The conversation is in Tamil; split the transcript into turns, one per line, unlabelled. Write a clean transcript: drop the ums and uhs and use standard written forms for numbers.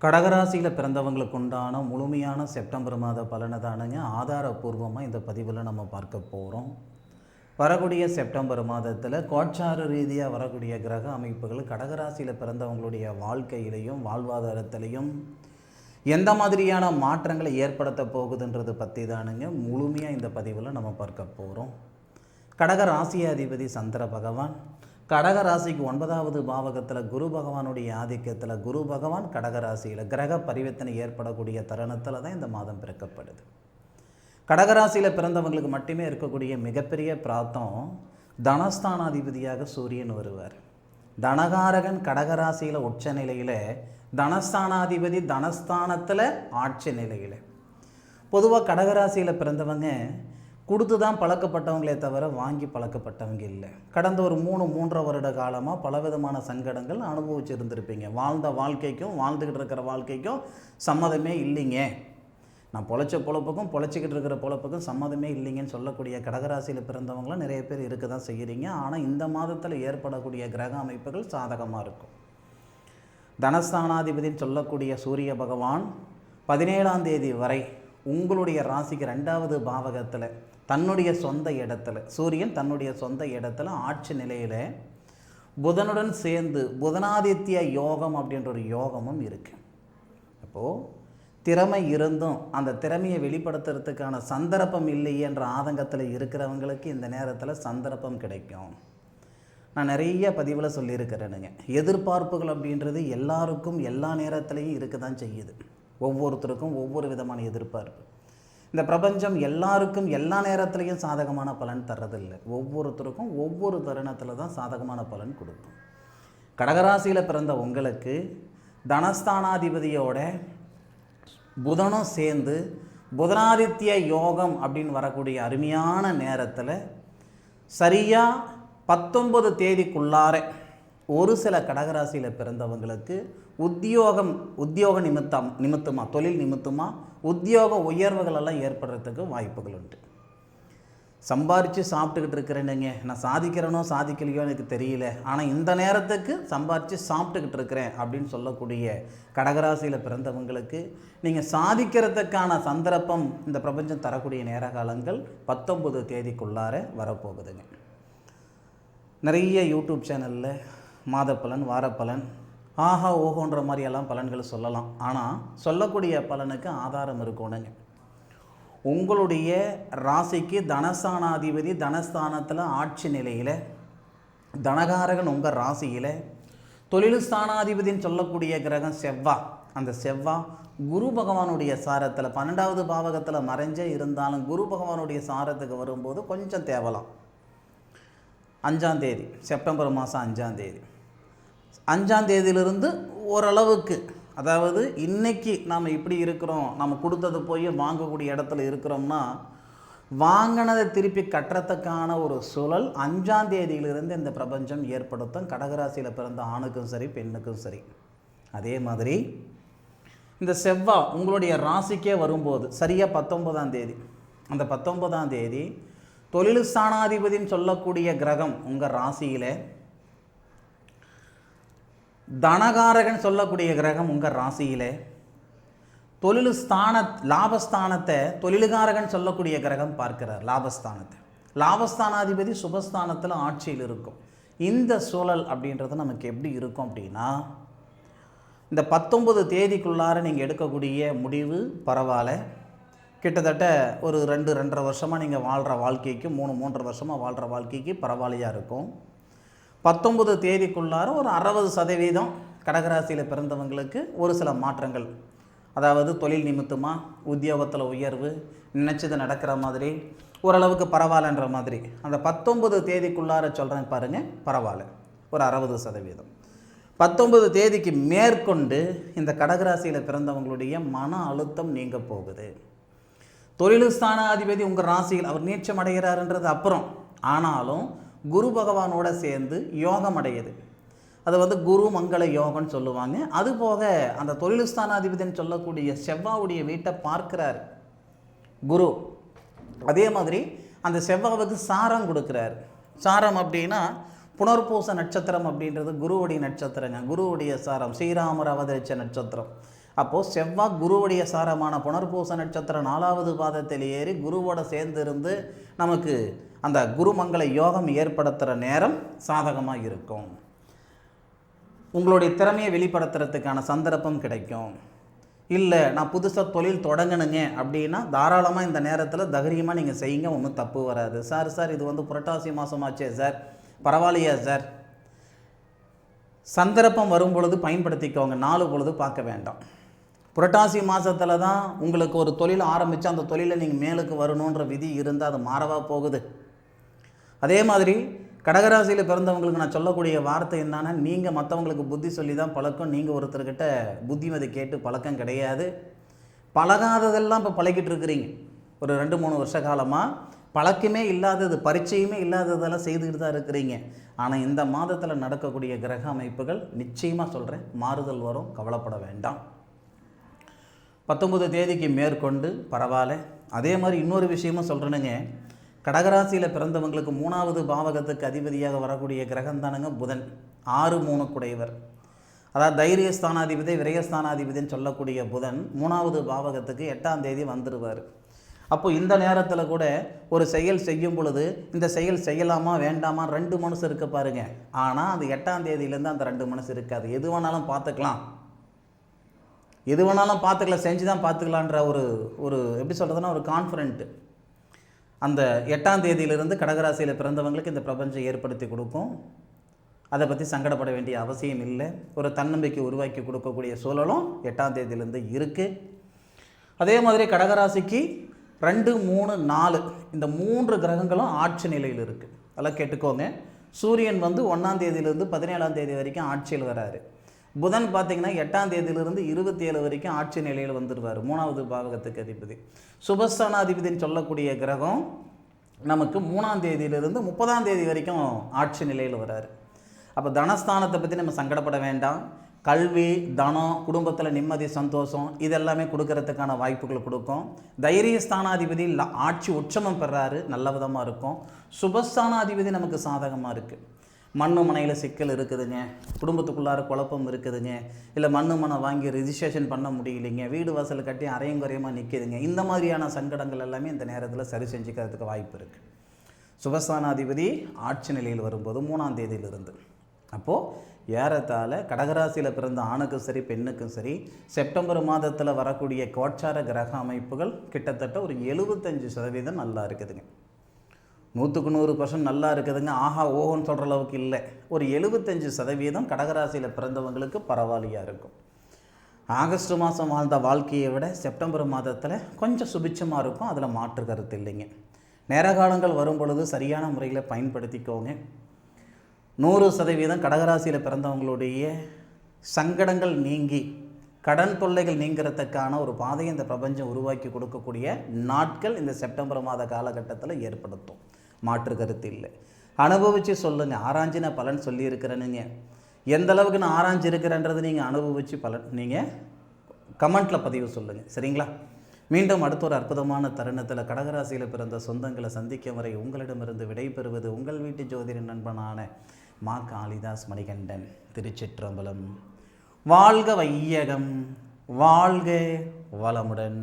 கடகராசியில் பிறந்தவங்களுக்கு உண்டான முழுமையான செப்டம்பர் மாத பலனை தானுங்க ஆதாரபூர்வமாக இந்த பதிவில் நம்ம பார்க்க போகிறோம். வரக்கூடிய செப்டம்பர் மாதத்தில் கோட்சார ரீதியாக வரக்கூடிய கிரக அமைப்புகள் கடகராசியில் பிறந்தவங்களுடைய வாழ்க்கையிலையும் வாழ்வாதாரத்திலையும் எந்த மாதிரியான மாற்றங்களை ஏற்படுத்த போகுதுன்றது பற்றி தானுங்க முழுமையாக இந்த பதிவில் நம்ம பார்க்க போகிறோம். கடக ராசியாதிபதி சந்திர பகவான் கடக ராசிக்கு 9வது பாவகத்தில் குரு பகவானுடைய ஆதிக்கத்தில் குரு பகவான் கடகராசியில் கிரக பரிவர்த்தனை ஏற்படக்கூடிய தருணத்தில் தான் இந்த மாதம் பிறக்கப்படுது. கடகராசியில் பிறந்தவங்களுக்கு மட்டுமே இருக்கக்கூடிய மிகப்பெரிய பிராப்தம் தனஸ்தானாதிபதியாக சூரியன் வருவார். தனகாரகன் கடகராசியில் உச்ச நிலையில், தனஸ்தானாதிபதி தனஸ்தானத்தில் ஆட்சி நிலையில். பொதுவாக கடகராசியில் பிறந்தவங்க கொடுத்து தான் பழக்கப்பட்டவங்களே தவிர வாங்கி பழக்கப்பட்டவங்க இல்லை. கடந்த ஒரு 3-3.5 வருட காலமாக பலவிதமான சங்கடங்கள் அனுபவிச்சுருந்துருப்பீங்க. வாழ்ந்த வாழ்க்கைக்கும் வாழ்ந்துக்கிட்டு இருக்கிற வாழ்க்கைக்கும் சம்மதமே இல்லைங்க, நான் பொழைச்ச பொழப்புக்கும் பொழைச்சிக்கிட்டு இருக்கிற பொழப்புக்கும் சம்மதமே இல்லைங்கன்னு சொல்லக்கூடிய கடகராசியில் பிறந்தவங்களாம் நிறைய பேர் இருக்க தான் செய்கிறீங்க. ஆனால் இந்த மாதத்தில் ஏற்படக்கூடிய கிரக அமைப்புகள் சாதகமாக இருக்கும். தனஸ்தானாதிபதினு சொல்லக்கூடிய சூரிய பகவான் 17ஆம் தேதி வரை உங்களுடைய ராசிக்கு 2வது பாவகத்தில் தன்னுடைய சொந்த இடத்துல, சூரியன் தன்னுடைய சொந்த இடத்துல ஆட்சி நிலையில் புதனுடன் சேர்ந்து புதனாதித்ய யோகம் அப்படின்ற ஒரு யோகமும் இருக்குது. அப்போது திறமை இருந்தும் அந்த திறமையை வெளிப்படுத்துறதுக்கான சந்தர்ப்பம் இல்லையே என்ற ஆதங்கத்தில் இருக்கிறவங்களுக்கு இந்த நேரத்தில் சந்தர்ப்பம் கிடைக்கும். நான் நிறைய பதிவில் சொல்லியிருக்கிறேனுங்க, எதிர்பார்ப்புகள் அப்படின்றது எல்லாருக்கும் எல்லா நேரத்துலையும் இருக்க தான் செய்யுது. ஒவ்வொருத்தருக்கும் ஒவ்வொரு விதமான எதிர்பார்ப்பு. இந்த பிரபஞ்சம் எல்லாருக்கும் எல்லா நேரத்துலையும் சாதகமான பலன் தர்றதில்லை. ஒவ்வொருத்தருக்கும் ஒவ்வொரு தருணத்தில் தான் சாதகமான பலன் கொடுக்கும். கடகராசியில் பிறந்த உங்களுக்கு தனஸ்தானாதிபதியோட புதனும் சேர்ந்து புதனாதித்ய யோகம் அப்படின்னு வரக்கூடிய அருமையான நேரத்தில் சரியாக 19 தேதிக்குள்ளார ஒரு சில கடகராசியில் பிறந்தவங்களுக்கு உத்தியோக நிமித்தமாக தொழில் நிமித்தமாக உத்தியோக உயர்வுகள் எல்லாம் ஏற்படுறதுக்கு வாய்ப்புகள் உண்டு. சம்பாரித்து சாப்பிட்டுக்கிட்டு இருக்கிறேன்னுங்க, நான் சாதிக்கிறேனோ சாதிக்கலையோ எனக்கு தெரியல, ஆனால் இந்த நேரத்துக்கு சம்பாரித்து சாப்பிட்டுக்கிட்டு இருக்கிறேன் அப்படின்னு சொல்லக்கூடிய கடகராசியில் பிறந்தவங்களுக்கு நீங்கள் சாதிக்கிறதுக்கான சந்தர்ப்பம் இந்த பிரபஞ்சம் தரக்கூடிய நேர காலங்கள் 19 தேதிக்குள்ளார வரப்போகுதுங்க. நிறைய யூடியூப் சேனலில் மாதப்பலன் வாரப்பலன் ஆஹா ஓஹோன்ற மாதிரியெல்லாம் பலன்கள் சொல்லலாம். ஆனால் சொல்லக்கூடிய பலனுக்கு ஆதாரம் இருக்கணுங்க. உங்களுடைய ராசிக்கு தனஸ்தானாதிபதி தனஸ்தானத்தில் ஆட்சி நிலையில், தனகாரகன் உங்கள் ராசியில், தொழில் ஸ்தானாதிபதினு சொல்லக்கூடிய கிரகம் செவ்வாய், அந்த செவ்வாய் குரு பகவானுடைய சாரத்தில் 12வது பாவகத்தில் மறைஞ்சே இருந்தாலும் குரு பகவானுடைய சாரத்துக்கு வரும்போது கொஞ்சம் தேவலாம். 5ஆம் தேதி செப்டம்பர் மாதம் 5ஆம் தேதி 5ஆம் தேதியிலிருந்து ஓரளவுக்கு, அதாவது இன்றைக்கி நாம் இப்படி இருக்கிறோம், நம்ம கொடுத்தது போய் வாங்கக்கூடிய இடத்துல இருக்கிறோம்னா வாங்கினதை திருப்பி கட்டுறதுக்கான ஒரு சூழல் 5ஆம் தேதியிலிருந்து இந்த பிரபஞ்சம் ஏற்படுத்தும். கடகராசியில் பிறந்த ஆணுக்கும் சரி பெண்ணுக்கும் சரி. அதே மாதிரி இந்த செவ்வாய் உங்களுடைய ராசிக்கே வரும்போது சரியாக 19ஆம் தேதி, அந்த 19ஆம் தேதி தொழில் ஸ்தானாதிபதினு சொல்லக்கூடிய கிரகம் உங்கள் ராசியில், தனகாரகன் சொல்லக்கூடிய கிரகம் உங்கள் ராசியில், தொழில் லாபஸ்தானத்தை தொழிலுகாரகன் சொல்லக்கூடிய கிரகம் பார்க்கிறார். லாபஸ்தானாதிபதி சுபஸ்தானத்தில் ஆட்சியில் இருக்கும். இந்த சூழல் அப்படின்றது நமக்கு எப்படி இருக்கும் அப்படின்னா, இந்த 19 தேதிக்குள்ளார நீங்கள் எடுக்கக்கூடிய முடிவு பரவாயில்ல, கிட்டத்தட்ட ஒரு 2-2.5 வருஷமாக நீங்கள் வாழ்கிற வாழ்க்கைக்கு 3-3.5 வருஷமாக வாழ்கிற வாழ்க்கைக்கு பரவாயில்லையாக இருக்கும். 19 தேதிக்குள்ளார ஒரு 60% கடகராசியில் பிறந்தவங்களுக்கு ஒரு சில மாற்றங்கள், அதாவது தொழில் நிமித்தமாக உத்தியோகத்தில் உயர்வு நினச்சது நடக்கிற மாதிரி ஓரளவுக்கு பரவாயில்லன்ற மாதிரி அந்த 19 தேதிக்குள்ளார சொல்கிறேன் பாருங்கள், பரவாயில்ல ஒரு 60%. 19 தேதிக்கு மேற்கொண்டு இந்த கடகராசியில் பிறந்தவங்களுடைய மன அழுத்தம் நீங்க போகுது. தொழில் ஸ்தானாதிபதி உங்கள் ராசியில் அவர் நீச்சம் அடைகிறாருன்றது அப்புறம், ஆனாலும் குரு பகவானோட சேர்ந்து யோகம் அடையுது. அது குரு மங்கள யோகம்னு சொல்லுவாங்க. அதுபோக அந்த தொழில் ஸ்தானாதிபதினு சொல்லக்கூடிய செவ்வாவுடைய வீட்டை பார்க்கிறார் குரு. அதே மாதிரி அந்த செவ்வாவுக்கு சாரம் கொடுக்குறார். சாரம் அப்படின்னா புனர்பூச நட்சத்திரம் அப்படின்றது குருவுடைய நட்சத்திரங்க. குருவுடைய சாரம் ஸ்ரீராமர் அவதரித்த நட்சத்திரம். அப்போது செவ்வாய் குருவுடைய சாரமான புனர்பூச நட்சத்திரம் 4வது பாதத்தில் ஏறி குருவோட சேர்ந்திருந்து நமக்கு அந்த குருமங்கள யோகம் ஏற்படுத்துகிற நேரம் சாதகமாக இருக்கும். உங்களுடைய திறமையை வெளிப்படுத்துறதுக்கான சந்தர்ப்பம் கிடைக்கும். இல்லை நான் புதுசாக தொழில் தொடங்கணுங்க அப்படின்னா தாராளமாக இந்த நேரத்தில் தைரியமாக நீங்கள் செய்யுங்க, ஒன்றும் தப்பு வராது. சார் இது வந்து புரட்டாசி மாதமாச்சே சார், பரவாயில்லையா சார், சந்தர்ப்பம் வரும் பொழுது பயன்படுத்திக்கோங்க, 4 பொழுது பார்க்க வேண்டாம். புரட்டாசி மாதத்தில் தான் உங்களுக்கு ஒரு தொழில் ஆரம்பித்து அந்த தொழிலை நீங்கள் மேலுக்கு வரணுன்ற விதி இருந்தால் அது மாறவா போகுது. அதே மாதிரி கடகராசியில் பிறந்தவங்களுக்கு நான் சொல்லக்கூடிய வார்த்தை என்னன்னா, நீங்கள் மற்றவங்களுக்கு புத்தி சொல்லி தான் பழக்கம், நீங்கள் ஒருத்தர்கிட்ட புத்திமதி கேட்டு பழக்கம் கிடையாது. பழகாததெல்லாம் இப்போ பழகிட்டு இருக்கிறீங்க. ஒரு 2-3 வருஷ காலமாக பழக்கமே இல்லாதது, பரிச்சயமே இல்லாததெல்லாம் செய்துக்கிட்டு தான் இருக்கிறீங்க. ஆனால் இந்த மாதத்தில் நடக்கக்கூடிய கிரக அமைப்புகள் நிச்சயமாக சொல்கிறேன் மாறுதல் வரும், கவலைப்பட வேண்டாம். 19 தேதிக்கு மேற்கொண்டு பரவாயில்ல. அதே மாதிரி இன்னொரு விஷயமும் சொல்கிறேனுங்க, கடகராசியில் பிறந்தவங்களுக்கு 3வது பாவகத்துக்கு அதிபதியாக வரக்கூடிய கிரகம் தானுங்க புதன். 6-3 குடையவர், அதாவது தைரியஸ்தானாதிபதி விரயஸ்தானாதிபதினு சொல்லக்கூடிய புதன் 3வது பாவகத்துக்கு 8ஆம் தேதி வந்துடுவார். அப்போ இந்த நேரத்தில் கூட ஒரு செயல் செய்யும் பொழுது இந்த செயல் செய்யலாமா வேண்டாமா 2 மனசு இருக்க பாருங்க. ஆனால் அது 8ஆம் தேதியிலேருந்து அந்த 2 மனசு இருக்காது. எது வேணாலும் பார்த்துக்கலாம், செஞ்சு தான் பார்த்துக்கலான்ற ஒரு எப்படி சொல்கிறதுனா ஒரு கான்ஃபிடென்ட்டு அந்த 8ஆம் தேதியிலிருந்து கடகராசியில் பிறந்தவங்களுக்கு இந்த பிரபஞ்சம் ஏற்படுத்தி கொடுக்கும். அதை பற்றி சங்கடப்பட வேண்டிய அவசியம் இல்லை. ஒரு தன்னம்பிக்கை உருவாக்கி கொடுக்கக்கூடிய சூழலும் 8ஆம் தேதியிலேருந்து இருக்குது. அதே மாதிரி கடகராசிக்கு 2, 3, 4 இந்த 3 கிரகங்களும் ஆட்சி நிலையில் இருக்குது. அதெல்லாம் கேட்டுக்கோங்க. சூரியன் வந்து 1ஆம் தேதியிலிருந்து 17ஆம் தேதி வரைக்கும் ஆட்சியில் வராரு. புதன் பார்த்திங்கன்னா 8ஆம் தேதியிலிருந்து 27 வரைக்கும் ஆட்சி நிலையில் வந்துடுவார், 3வது பாவகத்துக்கு அதிபதி. சுபஸ்தானாதிபதினு சொல்லக்கூடிய கிரகம் நமக்கு 3ஆம் தேதியிலிருந்து 30ஆம் தேதி வரைக்கும் ஆட்சி நிலையில் வராரு. அப்போ தனஸ்தானத்தை பற்றி நம்ம சங்கடப்பட வேண்டாம். கல்வி, தனம், குடும்பத்தில் நிம்மதி, சந்தோஷம் இதெல்லாமே கொடுக்கறதுக்கான வாய்ப்புகள் கொடுக்கும். தைரியஸ்தானாதிபதி ஆட்சி உச்சமம் பெறாரு, நல்ல விதமாக இருக்கும். சுபஸ்தானாதிபதி நமக்கு சாதகமாக இருக்குது. மண்ணு மனையில் சிக்கல் இருக்குதுங்க, குடும்பத்துக்குள்ளார குழப்பம் இருக்குதுங்க, இல்லை மண்ணு மனை வாங்கி ரிஜிஸ்ட்ரேஷன் பண்ண முடியலைங்க, வீடு வாசல் கட்டி அரையும் குறையமாக நிற்கிதுங்க, இந்த மாதிரியான சங்கடங்கள் எல்லாமே இந்த நேரத்தில் சரி செஞ்சுக்கிறதுக்கு வாய்ப்பு இருக்குது. சுபஸ்தானாதிபதி ஆட்சி நிலையில் வரும்போது 3ஆம் தேதியிலிருந்து. அப்போது ஏறத்தாழ கடகராசியில் பிறந்த ஆணுக்கும் சரி பெண்ணுக்கும் சரி செப்டம்பர் மாதத்தில் வரக்கூடிய கோட்சார கிரக அமைப்புகள் கிட்டத்தட்ட ஒரு 75% நல்லா இருக்குதுங்க. 100% நல்லா இருக்குதுங்க, ஆஹா ஓஹோன்னு சொல்கிற அளவுக்கு இல்லை. ஒரு 75% கடகராசியில் பிறந்தவங்களுக்கு பரவாயில்லையாக இருக்கும். ஆகஸ்ட் மாதம் வாழ்ந்த வாழ்க்கையை விட செப்டம்பர் மாதத்தில் கொஞ்சம் சுபிட்சமாக இருக்கும், அதில் மாற்று கருத்து இல்லைங்க. நேர காலங்கள் வரும் பொழுது சரியான முறையில் பயன்படுத்திக்கோங்க. 100% கடகராசியில் பிறந்தவங்களுடைய சங்கடங்கள் நீங்கி கடன் தொல்லைகள் நீங்கிறதுக்கான ஒரு பாதையை இந்த பிரபஞ்சம் உருவாக்கி கொடுக்கக்கூடிய நாட்கள் இந்த செப்டம்பர் மாத காலகட்டத்தில் ஏற்படுத்தும், மாற்று கருத்து இல்லை. அனுபவித்து சொல்லுங்கள். ஆராய்ச்சி நான் பலன் சொல்லியிருக்கிறேனுங்க. எந்த அளவுக்கு நான் ஆராய்ச்சி இருக்கிறேன்றது நீங்கள் அனுபவித்து பலன் நீங்கள் கமெண்ட்டில் பதிவு சொல்லுங்கள், சரிங்களா? மீண்டும் அடுத்த ஒரு அற்புதமான தருணத்தில் கடகராசியில் பிறந்த சொந்தங்களை சந்திக்கும் வரை உங்களிடமிருந்து விடைபெறுவது உங்கள் வீட்டு ஜோதிட நண்பனான மா காளிதாஸ் மணிகண்டன். திருச்சிற்றம்பலம். வாழ்க வையகம், வாழ்க வளமுடன்.